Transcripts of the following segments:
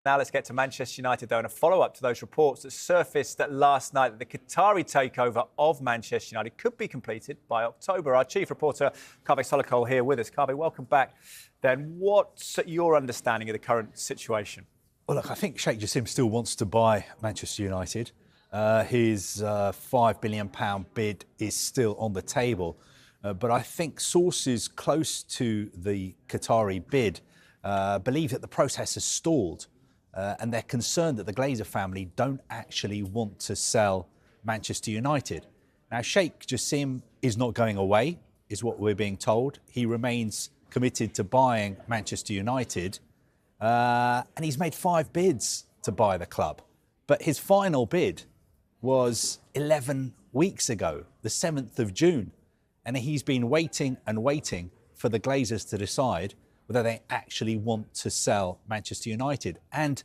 Now let's get to Manchester United, though, and a follow-up to those reports that surfaced last night that the Qatari takeover of Manchester United could be completed by October. Our chief reporter, Kaveh Solhekol, here with us. Kaveh, welcome back. Then, what's your understanding of the current situation? Well, look, I think Sheikh Jassim still wants to buy Manchester United. His £5 billion bid is still on the table. But I think sources close to the Qatari bid believe that the process has stalled. And they're concerned that the Glazer family don't actually want to sell Manchester United. Now, Sheikh Jassim is not going away, is what we're being told. He remains committed to buying Manchester United. And he's made 5 bids to buy the club. But his final bid was 11 weeks ago, the 7th of June. And he's been waiting and waiting for the Glazers to decide whether they actually want to sell Manchester United. And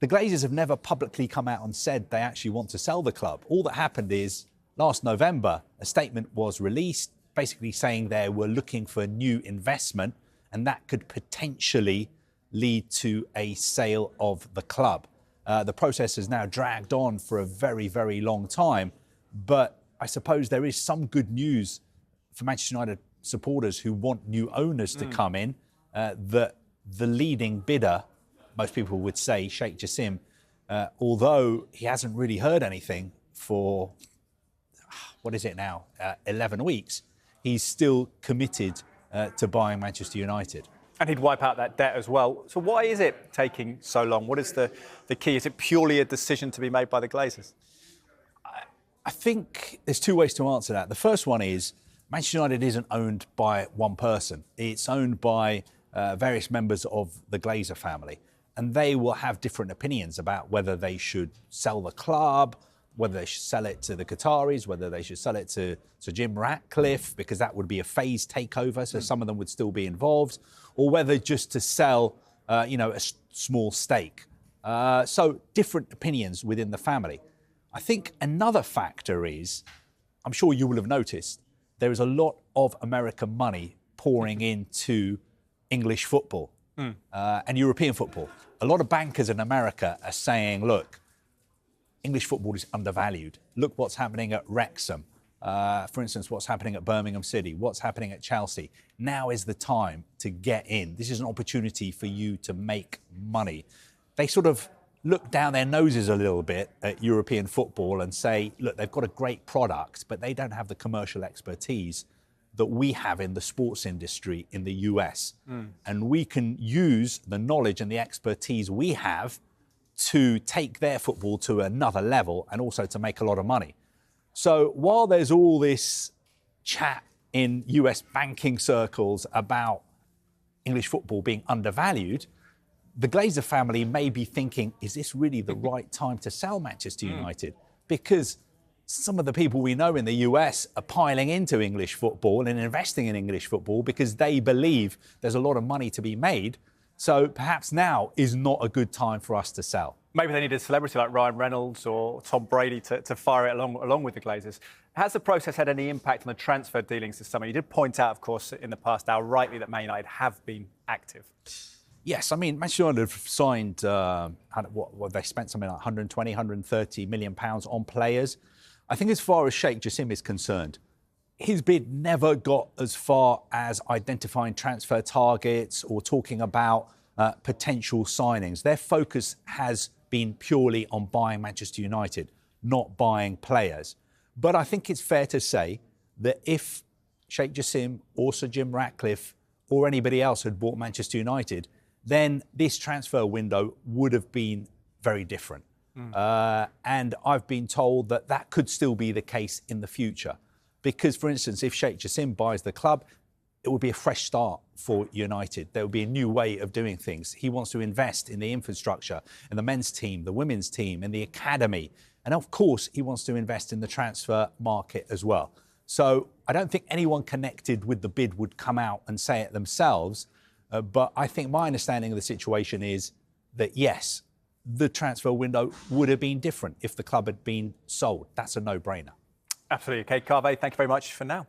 the Glazers have never publicly come out and said they actually want to sell the club. All that happened is last November, a statement was released basically saying they were looking for new investment and that could potentially lead to a sale of the club. The process has now dragged on for a very, very long time. But I suppose there is some good news for Manchester United supporters who want new owners to come in, that the leading bidder, most people would say Sheikh Jassim, although he hasn't really heard anything for, 11 weeks, he's still committed to buying Manchester United. And he'd wipe out that debt as well. So why is it taking so long? What is the key? Is it purely a decision to be made by the Glazers? I think there's 2 ways to answer that. The first one is Manchester United isn't owned by one person. It's owned by various members of the Glazer family. And they will have different opinions about whether they should sell the club, whether they should sell it to the Qataris, whether they should sell it to Jim Ratcliffe, because that would be a phased takeover, so some of them would still be involved, or whether just to sell, a small stake. So different opinions within the family. I think another factor is, I'm sure you will have noticed, there is a lot of American money pouring into English football and European football. A lot of bankers in America are saying, look, English football is undervalued. Look what's happening at Wrexham. For instance, what's happening at Birmingham City, what's happening at Chelsea. Now is the time to get in. This is an opportunity for you to make money. They sort of look down their noses a little bit at European football and say, look, they've got a great product, but they don't have the commercial expertise that we have in the sports industry in the US. And we can use the knowledge and the expertise we have to take their football to another level and also to make a lot of money. So while there's all this chat in US banking circles about English football being undervalued, the Glazer family may be thinking, is this really the right time to sell Manchester United? Because some of the people we know in the US are piling into English football and investing in English football because they believe there's a lot of money to be made. So perhaps now is not a good time for us to sell. Maybe they need a celebrity like Ryan Reynolds or Tom Brady to fire it along with the Glazers. Has the process had any impact on the transfer dealings this summer? You did point out, of course, in the past how rightly that Man United have been active. Yes, I mean, Manchester United have signed, they spent something like 120, 130 million pounds on players. I think as far as Sheikh Jassim is concerned, his bid never got as far as identifying transfer targets or talking about potential signings. Their focus has been purely on buying Manchester United, not buying players. But I think it's fair to say that if Sheikh Jassim or Sir Jim Ratcliffe or anybody else had bought Manchester United, then this transfer window would have been very different. And I've been told that that could still be the case in the future. Because, for instance, if Sheikh Jassim buys the club, it would be a fresh start for United. There would be a new way of doing things. He wants to invest in the infrastructure, in the men's team, the women's team, in the academy. And of course, he wants to invest in the transfer market as well. So I don't think anyone connected with the bid would come out and say it themselves. But I think my understanding of the situation is that, yes, the transfer window would have been different if the club had been sold. That's a no-brainer. Absolutely. Okay, Kaveh, thank you very much for now.